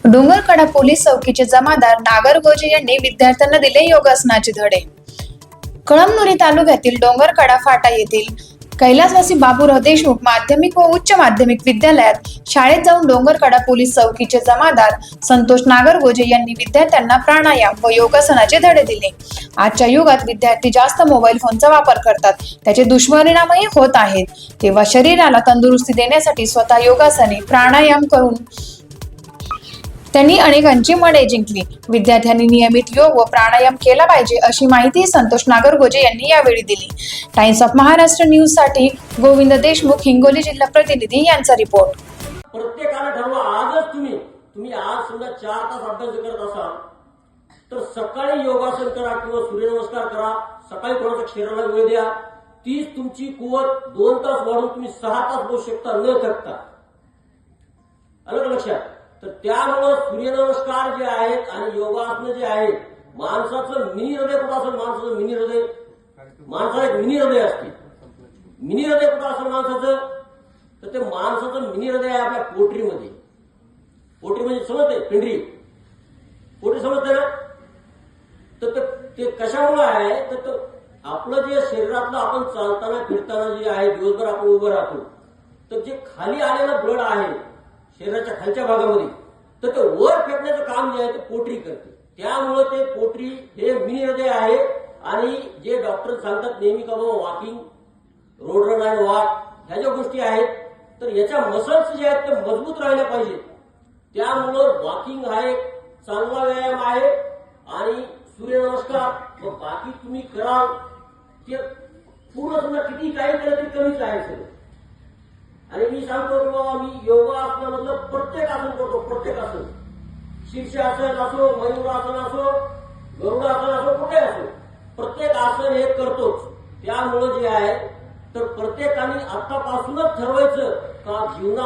Dongarkada police चौकीचे जमादार नागर गोजे यांनी विद्यार्थ्यांना दिले योगासनाचे धडे। कळमनुरी तालुक्यातील डोंगरकडा फाटा येथील कैलासवासी बाबूराव देशमुख माध्यमिक व उच्च माध्यमिक विद्यालयात शाळेत जाऊन डोंगरकडा पोलीस चौकीचे जमादार संतोष नागरगोजे यांनी विद्यार्थ्यांना प्राणायाम व योगासनाचे धडे दिले। आजच्या युगात विद्यार्थी जास्त मोबाईल फोनचा वापर करतात, त्याचे दुष्परिणामही होत आहेत। तेव्हा शरीराला तंदुरुस्ती देण्यासाठी स्वतः योगासने प्राणायाम करून त्यांनी अनेकांची मने जिंकली। विद्यार्थ्यांनी नियमित योग व प्राणायाम केला पाहिजे अशी माहिती संतोष नागरगोजे यांनी यावेळी दिली। टाइम्स ऑफ महाराष्ट्र न्यूज साठी गोविंद देशमुख, हिंगोली जिल्हा प्रतिनिधी यांचा रिपोर्ट। प्रत्येकाने ठरवा, आजच तुम्ही आज समजा 4 तास अभ्यास करत असाल तर सकाळी योगासन करा किंवा सूर्यनमस्कार करा, सकाळी थोडासा शरीराला वेळ द्या। तीच तुमची कुवत 2 तास वाढून तुम्ही 6 तास बसू शकता न थकता। आलं लक्षात? तर त्यामुळे सूर्यनमस्कार जे आहेत आणि योगासन जे आहेत, माणसाचं मिनी हृदय कुठं असेल, माणसाचं मिनी हृदय, माणसाला एक मिनी हृदय असते। मिनी हृदय कुठं असेल माणसाचं, तर ते माणसाचं मिनी हृदय आहे आपल्या पोटरीमध्ये। पोटरी म्हणजे समजते, पिंडरी पोटरी समजते ना? तर ते कशामुळे आहे, तर आपलं जे शरीरातलं आपण चालताना फिरताना जे आहे, दिवसभर आपण उभं राहतो, तर जे खाली आलेलं ब्लड आहे शरीराच्या खालच्या भागामध्ये, तर ते वर फेकण्याचं काम जे आहे ते पोटरी करते। त्यामुळे ते पोटरी हे मिनी हृदय आहे। आणि जे डॉक्टर सांगतात नेहमी का बाबा वॉकिंग, रोड रन आणि वॉक, ह्या ज्या गोष्टी आहेत, तर याच्या मसल्स जे आहेत ते मजबूत राहिल्या पाहिजेत। त्यामुळं वॉकिंग हा एक चांगला व्यायाम आहे आणि सूर्यनमस्कार व बाकी तुम्ही कराल ते पूर्ण तुम्हाला किती काही केलं तरी कमीच आहे सगळं। आणि मी सांगतो की बाबा मी योगासनामधलं प्रत्येक आसन करतो, प्रत्येक आसन, शीर्षासन असो, मयूरासन असो, गरुडासन असो, कुठे असो, प्रत्येक आसन हे करतोच। त्यामुळे जे आहे तर प्रत्येकाने आतापासूनच ठरवायचं का जीवना